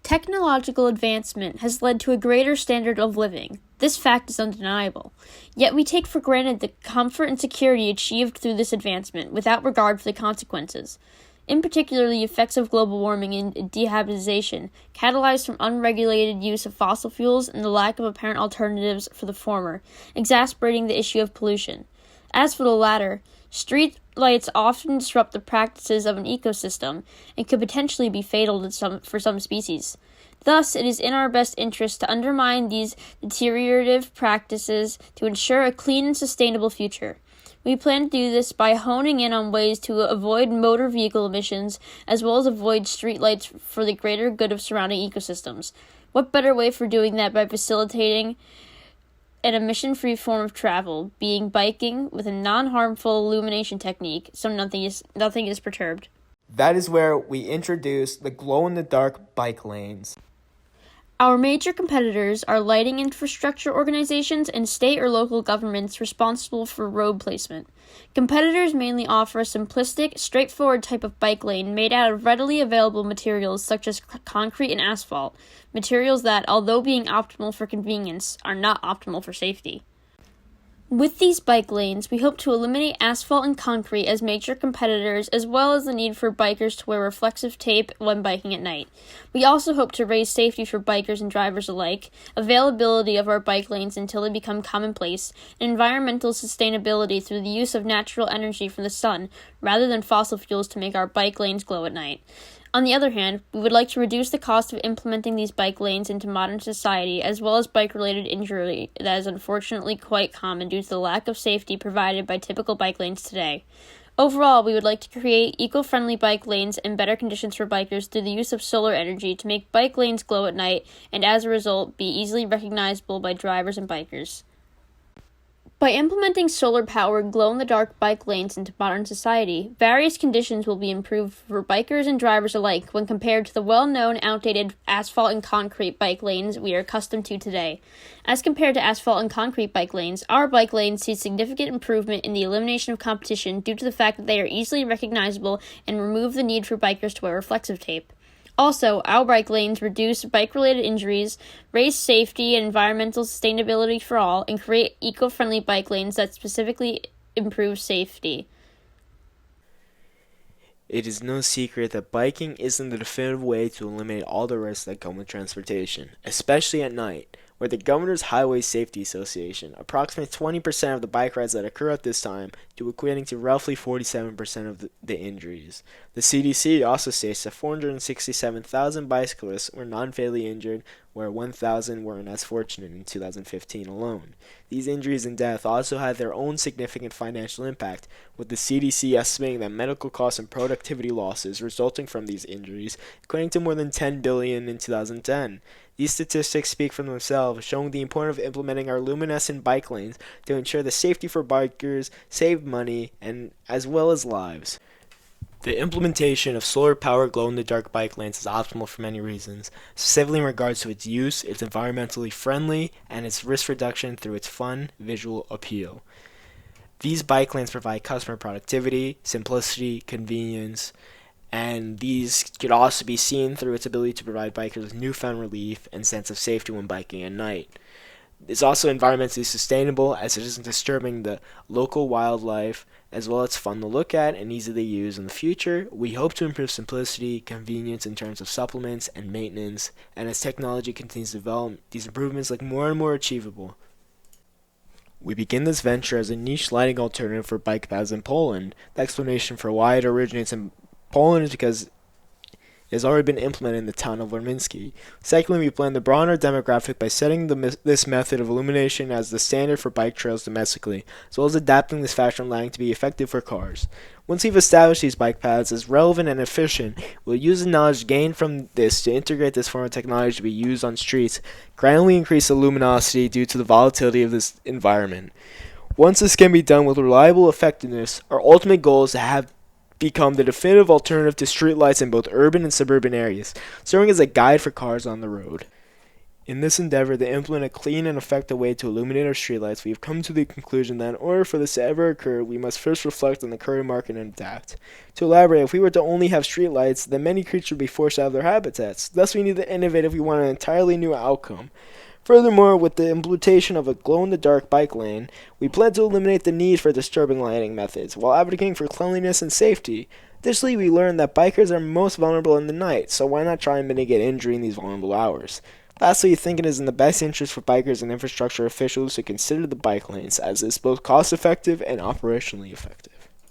Technological advancement has led to a greater standard of living. This fact is undeniable. Yet we take for granted the comfort and security achieved through this advancement without regard for the consequences. In particular, the effects of global warming and dehabitation, catalyzed from unregulated use of fossil fuels and the lack of apparent alternatives for the former, exacerbating the issue of pollution. As for the latter, street lights often disrupt the practices of an ecosystem and could potentially be fatal for some species. Thus, it is in our best interest to undermine these deteriorative practices to ensure a clean and sustainable future. We plan to do this by honing in on ways to avoid motor vehicle emissions, as well as avoid streetlights for the greater good of surrounding ecosystems. What better way for doing that by facilitating an emission-free form of travel, being biking with a non-harmful illumination technique, so nothing is perturbed. That is where we introduce the glow-in-the-dark bike lanes. Our major competitors are lighting infrastructure organizations and state or local governments responsible for road placement. Competitors mainly offer a simplistic, straightforward type of bike lane made out of readily available materials such as concrete and asphalt, materials that, although being optimal for convenience, are not optimal for safety. With these bike lanes, we hope to eliminate asphalt and concrete as major competitors, as well as the need for bikers to wear reflective tape when biking at night. We also hope to raise safety for bikers and drivers alike, availability of our bike lanes until they become commonplace, and environmental sustainability through the use of natural energy from the sun, rather than fossil fuels to make our bike lanes glow at night. On the other hand, we would like to reduce the cost of implementing these bike lanes into modern society, as well as bike-related injury that is unfortunately quite common due to the lack of safety provided by typical bike lanes today. Overall, we would like to create eco-friendly bike lanes and better conditions for bikers through the use of solar energy to make bike lanes glow at night, and as a result, be easily recognizable by drivers and bikers. By implementing solar-powered glow-in-the-dark bike lanes into modern society, various conditions will be improved for bikers and drivers alike when compared to the well-known outdated asphalt and concrete bike lanes we are accustomed to today. As compared to asphalt and concrete bike lanes, our bike lanes see significant improvement in the elimination of competition due to the fact that they are easily recognizable and remove the need for bikers to wear reflective tape. Also, our bike lanes reduce bike-related injuries, raise safety and environmental sustainability for all, and create eco-friendly bike lanes that specifically improve safety. It is no secret that biking isn't the definitive way to eliminate all the risks that come with transportation, especially at night, where the Governor's Highway Safety Association approximates 20% of the bike rides that occur at this time, equating to roughly 47% of the injuries. The CDC also states that 467,000 bicyclists were non-fatally injured, where 1,000 weren't as fortunate in 2015 alone. These injuries and death also had their own significant financial impact, with the CDC estimating that medical costs and productivity losses resulting from these injuries equating to more than $10 billion in 2010. These statistics speak for themselves, showing the importance of implementing our luminescent bike lanes to ensure the safety for bikers, save money, and as well as lives. The implementation of solar-powered glow-in-the-dark bike lanes is optimal for many reasons, specifically in regards to its use, its environmentally friendly, and its risk reduction through its fun, visual appeal. These bike lanes provide customer productivity, simplicity, convenience, and these could also be seen through its ability to provide bikers with newfound relief and sense of safety when biking at night. It's also environmentally sustainable as it isn't disturbing the local wildlife, as well as fun to look at and easy to use in the future. We hope to improve simplicity, convenience in terms of supplements and maintenance, and as technology continues to develop, these improvements look more and more achievable. We begin this venture as a niche lighting alternative for bike paths in Poland. The explanation for why it originates in Poland is because it has already been implemented in the town of Warminski. Secondly, we plan to broaden our demographic by setting this method of illumination as the standard for bike trails domestically, as well as adapting this fashion lighting to be effective for cars. Once we've established these bike paths as relevant and efficient, we'll use the knowledge gained from this to integrate this form of technology to be used on streets, gradually increase the luminosity due to the volatility of this environment. Once this can be done with reliable effectiveness, our ultimate goal is to have become the definitive alternative to streetlights in both urban and suburban areas, serving as a guide for cars on the road. In this endeavor to implement a clean and effective way to illuminate our streetlights, we have come to the conclusion that in order for this to ever occur, we must first reflect on the current market and adapt. To elaborate, if we were to only have streetlights, then many creatures would be forced out of their habitats. Thus, we need to innovate if we want an entirely new outcome. Furthermore, with the implementation of a glow-in-the-dark bike lane, we plan to eliminate the need for disturbing lighting methods, while advocating for cleanliness and safety. Additionally, we learned that bikers are most vulnerable in the night, so why not try and mitigate injury in these vulnerable hours? Lastly, we think it is in the best interest for bikers and infrastructure officials to consider the bike lanes, as it is both cost-effective and operationally effective.